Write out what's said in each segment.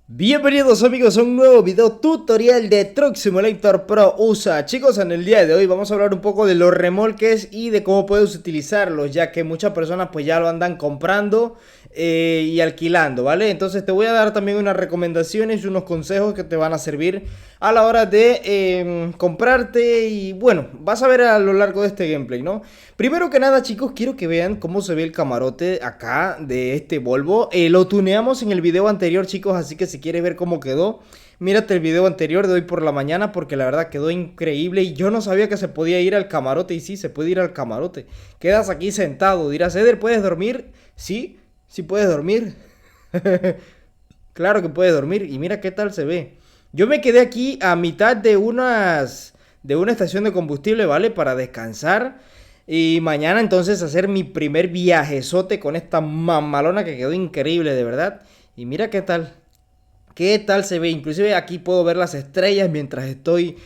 Bienvenidos amigos a un nuevo video tutorial de Truck Simulator Pro USA. Chicos, en el día de hoy vamos a hablar un poco de los remolques y de cómo puedes utilizarlos, ya que muchas personas pues ya lo andan comprando y alquilando, ¿vale? Entonces te voy a dar también unas recomendaciones y unos consejos que te van a servir a la hora de comprarte y bueno, vas a ver a lo largo de este gameplay, ¿no? Primero que nada, chicos, quiero que vean cómo se ve el camarote acá de este Volvo. Lo tuneamos en el video anterior, chicos, así que si quieres ver cómo quedó, mírate el video anterior de hoy por la mañana, porque la verdad quedó increíble y yo no sabía que se podía ir al camarote. Y sí, se puede ir al camarote. Quedas aquí sentado, dirás, Eder, ¿puedes dormir? Sí, sí puedes dormir. Claro que puedes dormir y mira qué tal se ve. Yo me quedé aquí a mitad de una estación de combustible, ¿vale? Para descansar. Y mañana entonces hacer mi primer viajezote con esta mamalona que quedó increíble, de verdad. Y mira qué tal. ¿Qué tal se ve? Inclusive aquí puedo ver las estrellas mientras estoy...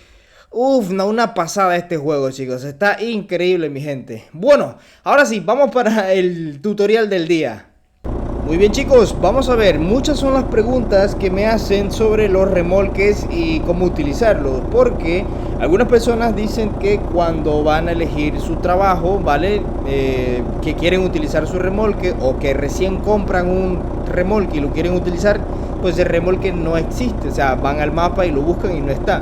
Uf, no, una pasada este juego, chicos. Está increíble, mi gente. Bueno, ahora sí, vamos para el tutorial del día. Muy bien, chicos, vamos a ver. Muchas son las preguntas que me hacen sobre los remolques y cómo utilizarlos, porque algunas personas dicen que cuando van a elegir su trabajo, ¿vale? Que quieren utilizar su remolque, o que recién compran un remolque y lo quieren utilizar, pues el remolque no existe. O sea, van al mapa y lo buscan y no está.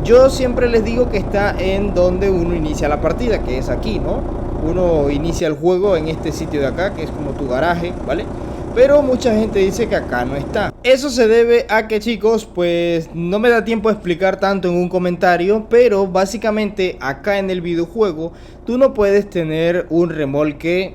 Yo siempre les digo que está en donde uno inicia la partida, que es aquí, ¿no? Uno inicia el juego en este sitio de acá, que es como tu garaje, ¿vale? Pero mucha gente dice que acá no está. Eso se debe a que, chicos, pues no me da tiempo a explicar tanto en un comentario, pero básicamente acá en el videojuego tú no puedes tener un remolque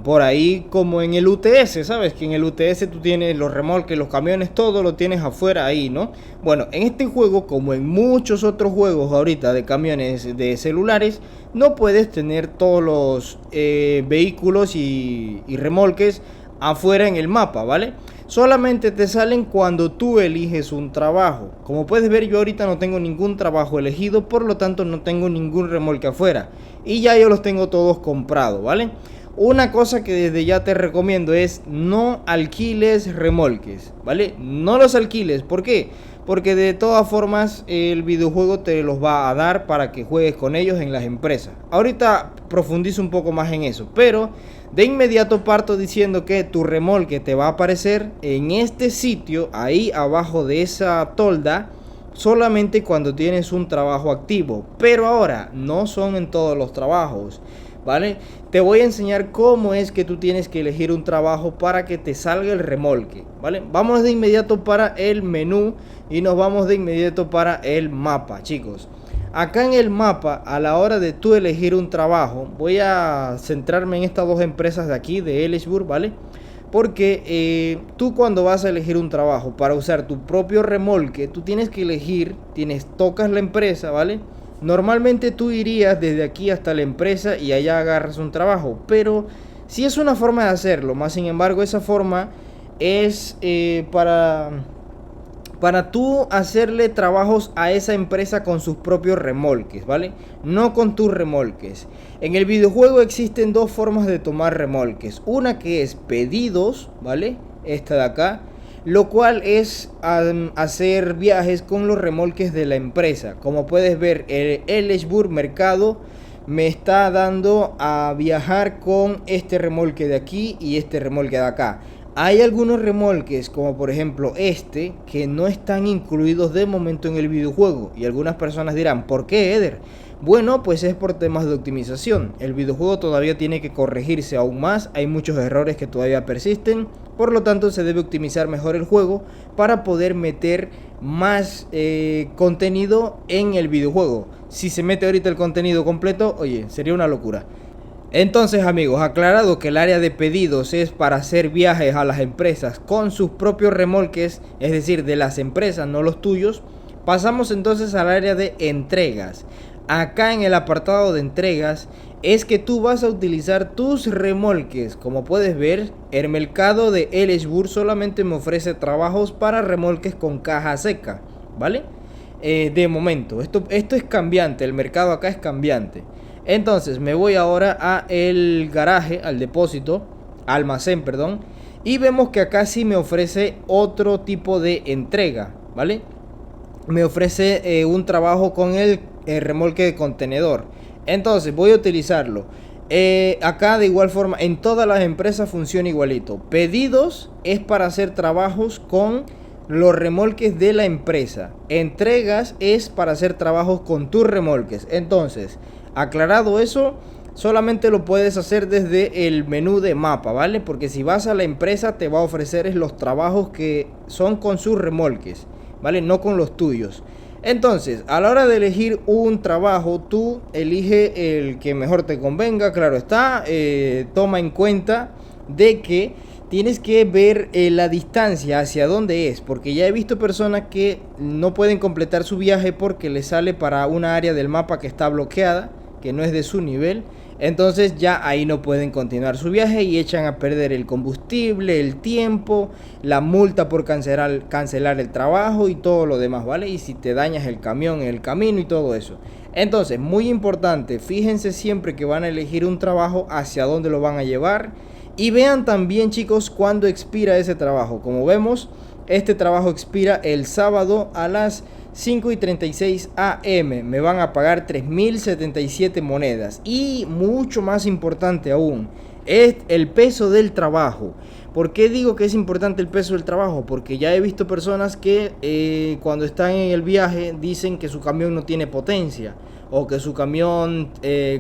por ahí como en el UTS. Sabes que en el UTS tú tienes los remolques, los camiones, todo lo tienes afuera ahí, ¿no? Bueno, en este juego, como en muchos otros juegos ahorita de camiones de celulares, no puedes tener todos los vehículos y remolques afuera en el mapa, ¿vale? Solamente te salen cuando tú eliges un trabajo. Como puedes ver, yo ahorita no tengo ningún trabajo elegido, por lo tanto no tengo ningún remolque afuera. Y ya yo los tengo todos comprados, ¿vale? Una cosa que desde ya te recomiendo es no alquiles remolques, ¿vale? No los alquiles, ¿por qué? Porque de todas formas el videojuego te los va a dar para que juegues con ellos en las empresas. Ahorita profundizo un poco más en eso, pero de inmediato parto diciendo que tu remolque te va a aparecer en este sitio, ahí abajo de esa tolda, solamente cuando tienes un trabajo activo. Pero ahora, no son en todos los trabajos, ¿vale? Te voy a enseñar cómo es que tú tienes que elegir un trabajo para que te salga el remolque, ¿vale? Vamos de inmediato para el menú y nos vamos de inmediato para el mapa, chicos. Acá en el mapa, a la hora de tú elegir un trabajo, voy a centrarme en estas dos empresas de aquí, de Ellisburg, ¿vale? Porque tú cuando vas a elegir un trabajo para usar tu propio remolque, tú tienes que elegir, tocas la empresa, ¿vale? Normalmente tú irías desde aquí hasta la empresa y allá agarras un trabajo, pero sí es una forma de hacerlo, más sin embargo esa forma es para tú hacerle trabajos a esa empresa con sus propios remolques, ¿vale? No con tus remolques. En el videojuego existen dos formas de tomar remolques. Una que es pedidos, ¿vale? Esta de acá. Lo cual es hacer viajes con los remolques de la empresa. Como puedes ver, el Ellisburg Mercado me está dando a viajar con este remolque de aquí y este remolque de acá. Hay algunos remolques, como por ejemplo este, que no están incluidos de momento en el videojuego. Y algunas personas dirán, ¿por qué, Eder? Bueno, pues es por temas de optimización. El videojuego todavía tiene que corregirse aún más. Hay muchos errores que todavía persisten. Por lo tanto, se debe optimizar mejor el juego para poder meter más contenido en el videojuego. Si se mete ahorita el contenido completo, oye, sería una locura. Entonces, amigos, aclarado que el área de pedidos es para hacer viajes a las empresas con sus propios remolques, es decir, de las empresas, no los tuyos, pasamos entonces al área de entregas. Acá en el apartado de entregas es que tú vas a utilizar tus remolques. Como puedes ver, el mercado de Ellisburg solamente me ofrece trabajos para remolques con caja seca, ¿vale? De momento, esto es cambiante, el mercado acá es cambiante. Entonces me voy ahora a el garaje, al depósito, almacén, perdón. Y vemos que acá sí me ofrece otro tipo de entrega, ¿vale? Me ofrece un trabajo con el remolque de contenedor. Entonces voy a utilizarlo. Acá de igual forma en todas las empresas funciona igualito. Pedidos es para hacer trabajos con los remolques de la empresa. Entregas es para hacer trabajos con tus remolques. Entonces, aclarado eso, solamente lo puedes hacer desde el menú de mapa, ¿vale? Porque si vas a la empresa te va a ofrecer los trabajos que son con sus remolques, ¿vale? No con los tuyos. Entonces, a la hora de elegir un trabajo, tú elige el que mejor te convenga, claro está. Toma en cuenta de que tienes que ver la distancia hacia dónde es, porque ya he visto personas que no pueden completar su viaje porque les sale para una área del mapa que está bloqueada, que no es de su nivel. Entonces ya ahí no pueden continuar su viaje y echan a perder el combustible, el tiempo, la multa por cancelar el trabajo y todo lo demás, ¿vale? Y si te dañas el camión en el camino y todo eso. Entonces, muy importante, fíjense siempre que van a elegir un trabajo hacia dónde lo van a llevar. Y vean también, chicos, cuándo expira ese trabajo. Como vemos, este trabajo expira el sábado a las 5:36 am. Me van a pagar 3077 monedas. Y mucho más importante aún, es el peso del trabajo. ¿Por qué digo que es importante el peso del trabajo? Porque ya he visto personas que cuando están en el viaje dicen que su camión no tiene potencia, o que su camión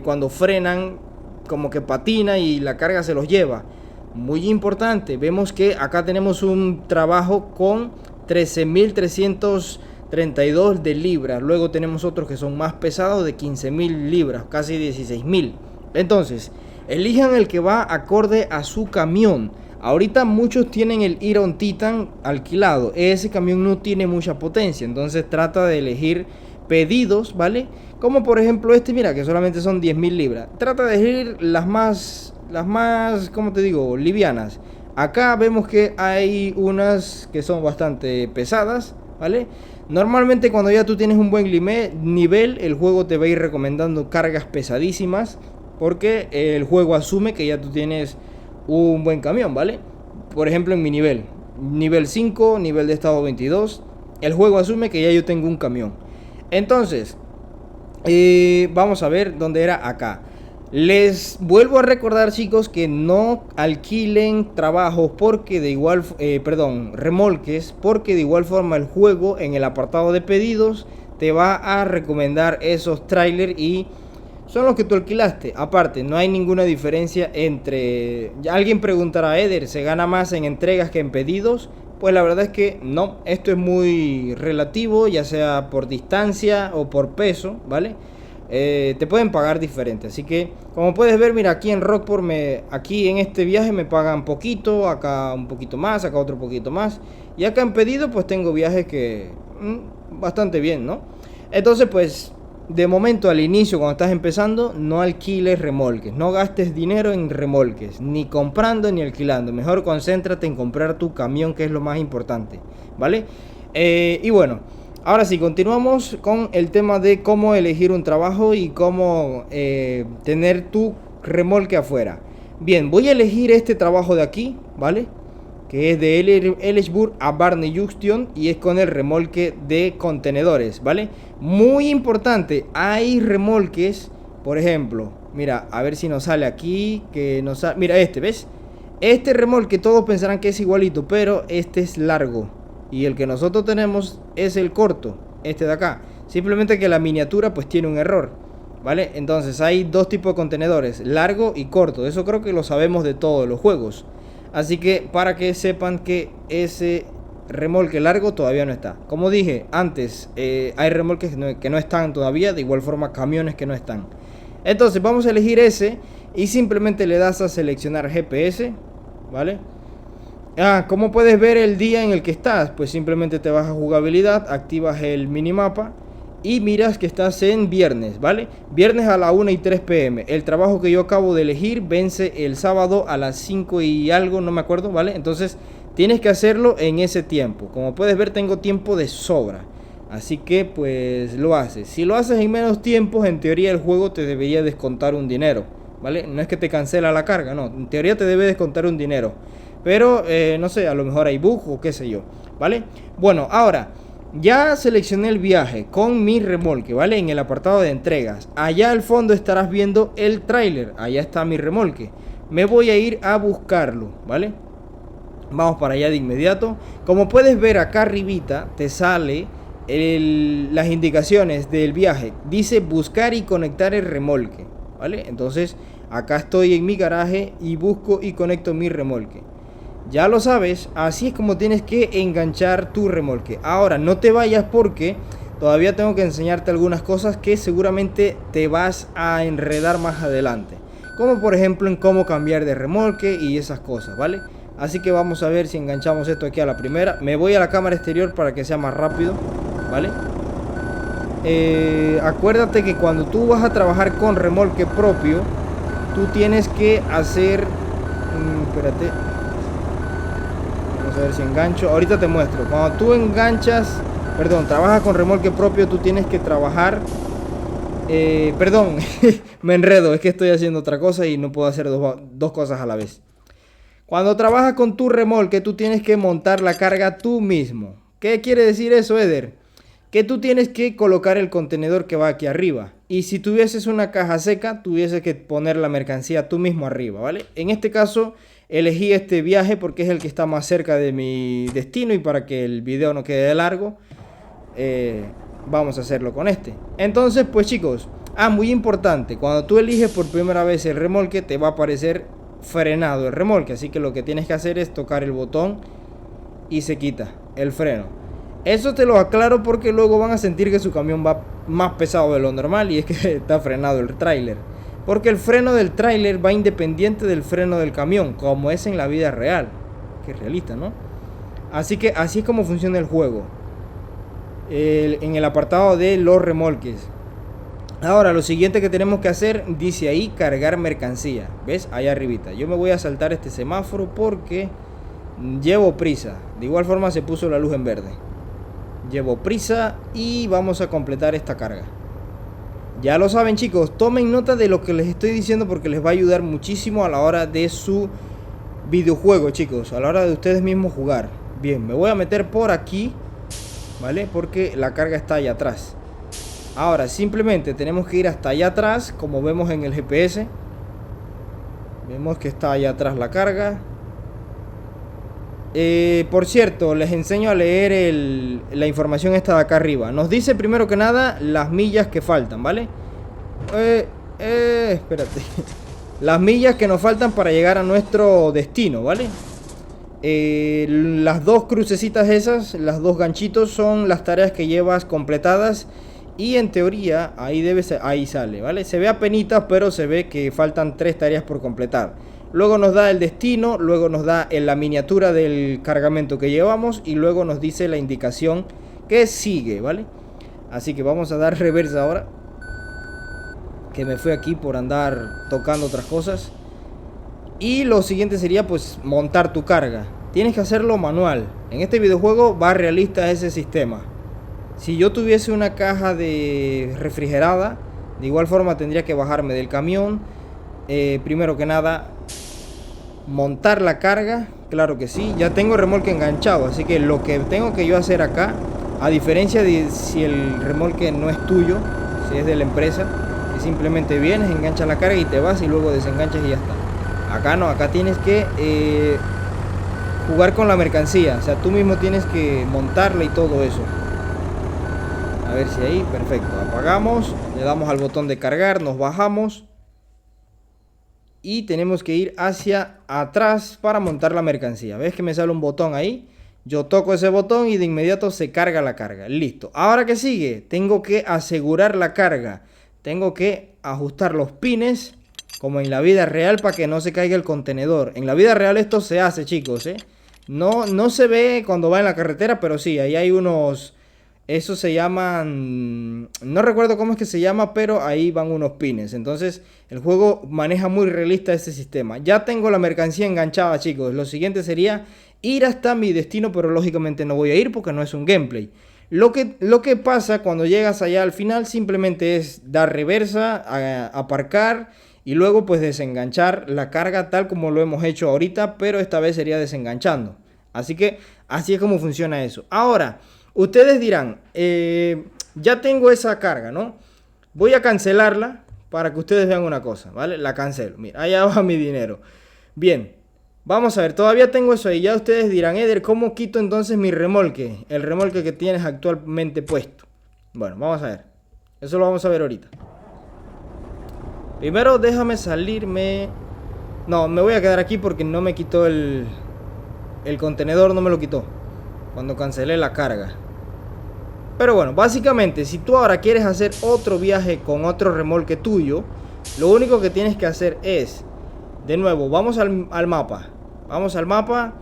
cuando frenan como que patina y la carga se los lleva. Muy importante, vemos que acá tenemos un trabajo con 13.332 de libras. Luego tenemos otros que son más pesados de 15.000 libras, casi 16.000. Entonces, elijan el que va acorde a su camión. Ahorita muchos tienen el Iron Titan alquilado. Ese camión no tiene mucha potencia, entonces trata de elegir pedidos, ¿vale? Como por ejemplo este, mira, que solamente son 10.000 libras. Trata de elegir las más, ¿cómo te digo? Livianas. Acá vemos que hay unas que son bastante pesadas, ¿vale? Normalmente cuando ya tú tienes un buen nivel, el juego te va a ir recomendando cargas pesadísimas, porque el juego asume que ya tú tienes un buen camión, ¿vale? Por ejemplo, en mi nivel 5, nivel de estado 22, el juego asume que ya yo tengo un camión. Entonces, vamos a ver dónde era acá. Les vuelvo a recordar, chicos, que no alquilen trabajos porque de igual, remolques, porque de igual forma el juego en el apartado de pedidos te va a recomendar esos trailers y son los que tú alquilaste. Aparte, no hay ninguna diferencia entre... Alguien preguntará, Eder, ¿se gana más en entregas que en pedidos? Pues la verdad es que no, esto es muy relativo, ya sea por distancia o por peso, ¿vale? Te pueden pagar diferente, así que como puedes ver, mira, aquí en Rockport aquí en este viaje me pagan poquito, acá un poquito más, acá otro poquito más, y acá en pedido pues tengo viajes que bastante bien, ¿no? Entonces pues de momento al inicio, cuando estás empezando, no alquiles remolques, no gastes dinero en remolques, ni comprando ni alquilando. Mejor concéntrate en comprar tu camión, que es lo más importante, ¿vale? Y bueno, ahora sí, continuamos con el tema de cómo elegir un trabajo y cómo tener tu remolque afuera. Bien, voy a elegir este trabajo de aquí, ¿vale? Que es de Ellisburg a Barney Junction y es con el remolque de contenedores, ¿vale? Muy importante, hay remolques, por ejemplo, mira, a ver si nos sale aquí, que nos sale, mira este, ¿ves? Este remolque todos pensarán que es igualito, pero este es largo y el que nosotros tenemos es el corto, este de acá. Simplemente que la miniatura pues tiene un error, ¿vale? Entonces hay dos tipos de contenedores, largo y corto, eso creo que lo sabemos de todos los juegos. Así que para que sepan que ese remolque largo todavía no está. Como dije antes, hay remolques que no están todavía. De igual forma camiones que no están. Entonces vamos a elegir ese y simplemente le das a seleccionar GPS, ¿vale? ¿Cómo puedes ver el día en el que estás? Pues simplemente te vas a jugabilidad, activas el minimapa y miras que estás en viernes, ¿vale? Viernes a la 1:03 p.m. El trabajo que yo acabo de elegir vence el sábado a las 5 y algo, no me acuerdo, ¿vale? Entonces tienes que hacerlo en ese tiempo. Como puedes ver, tengo tiempo de sobra. Así que pues lo haces. Si lo haces en menos tiempo, en teoría el juego te debería descontar un dinero, ¿vale? No es que te cancela la carga, no. En teoría te debe descontar un dinero. Pero no sé, a lo mejor hay bug o qué sé yo, ¿vale? Bueno, ahora ya seleccioné el viaje con mi remolque, ¿vale? En el apartado de entregas. Allá al fondo estarás viendo el tráiler. Allá está mi remolque. Me voy a ir a buscarlo, ¿vale? Vamos para allá de inmediato. Como puedes ver acá arribita te sale las indicaciones del viaje. Dice buscar y conectar el remolque, ¿vale? Entonces acá estoy en mi garaje y busco y conecto mi remolque. Ya lo sabes, así es como tienes que enganchar tu remolque. Ahora no te vayas porque todavía tengo que enseñarte algunas cosas que seguramente te vas a enredar más adelante, como por ejemplo en cómo cambiar de remolque y esas cosas, ¿vale? Así que vamos a ver si enganchamos esto aquí a la primera. Me voy a la cámara exterior para que sea más rápido, ¿vale? Acuérdate que cuando tú vas a trabajar con remolque propio, tú tienes que hacer... espérate. Vamos a ver si engancho. Ahorita te muestro. Cuando tú enganchas... Perdón, trabajas con remolque propio, tú tienes que trabajar... perdón, me enredo. Es que estoy haciendo otra cosa y no puedo hacer dos cosas a la vez. Cuando trabajas con tu remolque, tú tienes que montar la carga tú mismo. ¿Qué quiere decir eso, Eder? Que tú tienes que colocar el contenedor que va aquí arriba. Y si tuvieses una caja seca, tuvieses que poner la mercancía tú mismo arriba, ¿vale? En este caso, elegí este viaje porque es el que está más cerca de mi destino y para que el video no quede largo, vamos a hacerlo con este. Entonces, pues chicos, muy importante, cuando tú eliges por primera vez el remolque, te va a aparecer frenado el remolque. Así que lo que tienes que hacer es tocar el botón y se quita el freno. Eso te lo aclaro porque luego van a sentir que su camión va más pesado de lo normal y es que está frenado el tráiler. Porque el freno del tráiler va independiente del freno del camión, como es en la vida real. Que realista, ¿no? Así que así es como funciona el juego. En el apartado de los remolques. Ahora, lo siguiente que tenemos que hacer, dice ahí, cargar mercancía. ¿Ves? Ahí arribita. Yo me voy a saltar este semáforo porque llevo prisa. De igual forma se puso la luz en verde. Llevo prisa y vamos a completar esta carga. Ya lo saben, chicos, tomen nota de lo que les estoy diciendo porque les va a ayudar muchísimo a la hora de su videojuego, chicos, a la hora de ustedes mismos jugar. Bien, me voy a meter por aquí, ¿vale? Porque la carga está allá atrás. Ahora, simplemente tenemos que ir hasta allá atrás, como vemos en el GPS. Vemos que está allá atrás la carga. Por cierto, les enseño a leer la información esta de acá arriba. Nos dice primero que nada las millas que faltan, ¿vale? Espérate. Las millas que nos faltan para llegar a nuestro destino, ¿vale? Las dos crucecitas esas, las dos ganchitos son las tareas que llevas completadas. Y en teoría ahí sale, ¿vale? Se ve apenitas, pero se ve que faltan 3 tareas por completar. Luego nos da el destino, luego nos da la miniatura del cargamento que llevamos y luego nos dice la indicación que sigue, ¿vale? Así que vamos a dar reversa ahora, que me fui aquí por andar tocando otras cosas. Y lo siguiente sería pues montar tu carga. Tienes que hacerlo manual. En este videojuego va realista ese sistema. Si yo tuviese una caja de refrigerada, de igual forma tendría que bajarme del camión. Primero que nada, montar la carga, claro que sí. Ya tengo el remolque enganchado, así que lo que tengo que yo hacer acá, a diferencia de si el remolque no es tuyo, si es de la empresa, que simplemente vienes, enganchas la carga y te vas y luego desenganchas y ya está. Acá no, acá tienes que jugar con la mercancía, o sea, tú mismo tienes que montarla y todo eso. A ver si ahí, perfecto, apagamos, le damos al botón de cargar, nos bajamos y tenemos que ir hacia atrás para montar la mercancía. ¿Ves que me sale un botón ahí? Yo toco ese botón y de inmediato se carga la carga. Listo. Ahora, ¿qué sigue? Tengo que asegurar la carga. Tengo que ajustar los pines como en la vida real para que no se caiga el contenedor. En la vida real esto se hace, chicos, ¿eh? No se ve cuando va en la carretera, pero sí, ahí hay unos... Eso se llaman... No recuerdo cómo es que se llama, pero ahí van unos pines. Entonces, el juego maneja muy realista este sistema. Ya tengo la mercancía enganchada, chicos. Lo siguiente sería ir hasta mi destino, pero lógicamente no voy a ir porque no es un gameplay. Lo que pasa cuando llegas allá al final simplemente es dar reversa, aparcar y luego pues desenganchar la carga tal como lo hemos hecho ahorita, pero esta vez sería desenganchando. Así que así es como funciona eso. Ahora, ustedes dirán, ya tengo esa carga, ¿no? Voy a cancelarla para que ustedes vean una cosa, ¿vale? La cancelo. Mira, allá va mi dinero. Bien, vamos a ver, todavía tengo eso ahí. Ya ustedes dirán, Eder, ¿cómo quito entonces mi remolque? El remolque que tienes actualmente puesto. Bueno, vamos a ver. Eso lo vamos a ver ahorita. Primero déjame salirme. No, me voy a quedar aquí porque no me quitó el contenedor, no me lo quitó cuando cancelé la carga. Pero bueno, básicamente si tú ahora quieres hacer otro viaje con otro remolque tuyo, lo único que tienes que hacer es, de nuevo, vamos al mapa. Vamos al mapa.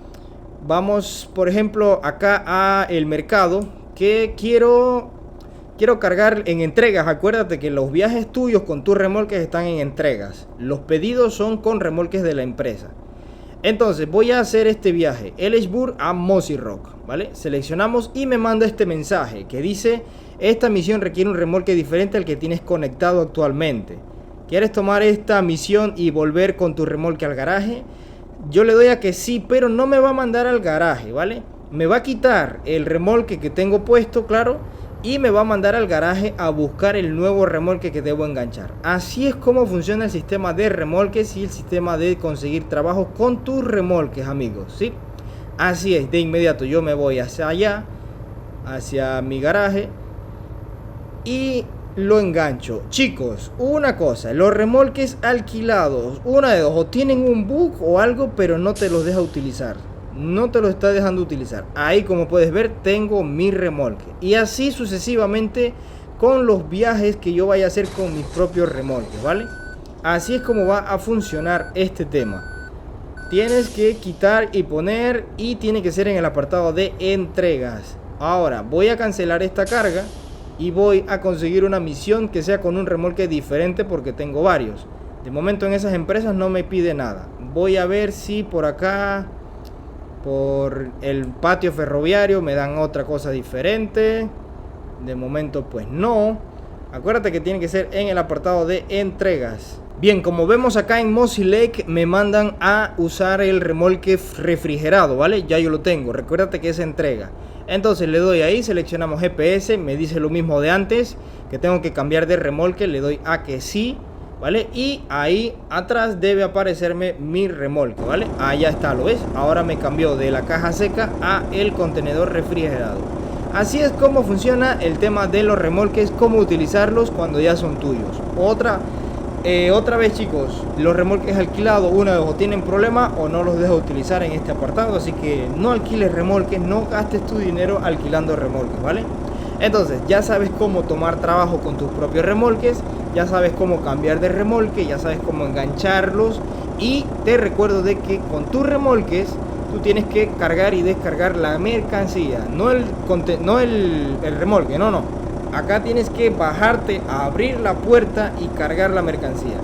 Vamos, por ejemplo, acá a el mercado, que quiero cargar en entregas. Acuérdate que los viajes tuyos con tus remolques están en entregas. Los pedidos son con remolques de la empresa. Entonces voy a hacer este viaje, Ellisburg a Mossy Rock, ¿vale? Seleccionamos y me manda este mensaje que dice: esta misión requiere un remolque diferente al que tienes conectado actualmente. ¿Quieres tomar esta misión y volver con tu remolque al garaje? Yo le doy a que sí, pero no me va a mandar al garaje, ¿vale? Me va a quitar el remolque que tengo puesto, claro, y me va a mandar al garaje a buscar el nuevo remolque que debo enganchar. Así es como funciona el sistema de remolques y el sistema de conseguir trabajo con tus remolques, amigos, ¿sí? Así es, de inmediato yo me voy hacia allá, hacia mi garaje, y lo engancho. Chicos, una cosa, los remolques alquilados, una de dos, o tienen un bug o algo, pero no te los deja utilizar. No te lo está dejando utilizar. Ahí, como puedes ver, tengo mi remolque. Y así sucesivamente con los viajes que yo vaya a hacer con mis propios remolques, ¿vale? Así es como va a funcionar este tema. Tienes que quitar y poner, y tiene que ser en el apartado de entregas. Ahora voy a cancelar esta carga y voy a conseguir una misión que sea con un remolque diferente, porque tengo varios. De momento en esas empresas no me pide nada. Voy a ver si por acá, por el patio ferroviario, me dan otra cosa diferente. De momento pues no. Acuérdate que tiene que ser en el apartado de entregas. Bien, como vemos acá en Mossy Lake, me mandan a usar el remolque refrigerado, ¿vale? Ya yo lo tengo, recuérdate que es entrega. Entonces le doy ahí, seleccionamos GPS, me dice lo mismo de antes, que tengo que cambiar de remolque, le doy a que sí, ¿vale? Y ahí atrás debe aparecerme mi remolque, ¿vale? Allá está, ¿lo ves? Ahora me cambió de la caja seca a el contenedor refrigerado. Así es como funciona el tema de los remolques, cómo utilizarlos cuando ya son tuyos. Otra vez, chicos, los remolques alquilados, una vez o tienen problema o no los deja utilizar en este apartado. Así que no alquiles remolques, no gastes tu dinero alquilando remolques, ¿vale? Entonces ya sabes cómo tomar trabajo con tus propios remolques, ya sabes cómo cambiar de remolque, ya sabes cómo engancharlos. Y te recuerdo de que con tus remolques tú tienes que cargar y descargar la mercancía, no el remolque, no. Acá tienes que bajarte a abrir la puerta y cargar la mercancía.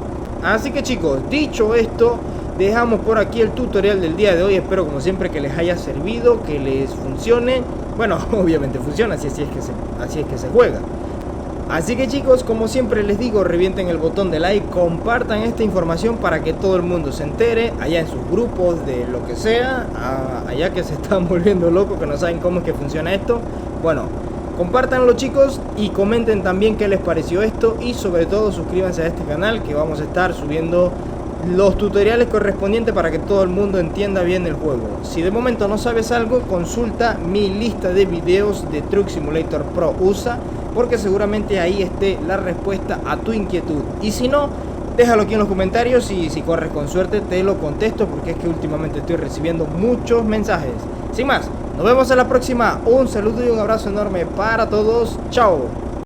Así que, chicos, dicho esto, dejamos por aquí el tutorial del día de hoy. Espero como siempre que les haya servido, que les funcione. Bueno, obviamente funciona, así es que se juega. Así que, chicos, como siempre les digo, revienten el botón de like, compartan esta información para que todo el mundo se entere, allá en sus grupos, de lo que sea, allá que se están volviendo locos, que no saben cómo es que funciona esto. Bueno, compártanlo, chicos, y comenten también qué les pareció esto, y sobre todo suscríbanse a este canal, que vamos a estar subiendo los tutoriales correspondientes para que todo el mundo entienda bien el juego. Si de momento no sabes algo, consulta mi lista de videos de Truck Simulator Pro USA, porque seguramente ahí esté la respuesta a tu inquietud. Y si no, déjalo aquí en los comentarios y si corres con suerte te lo contesto, porque es que últimamente estoy recibiendo muchos mensajes. Sin más, nos vemos en la próxima. Un saludo y un abrazo enorme para todos. Chao.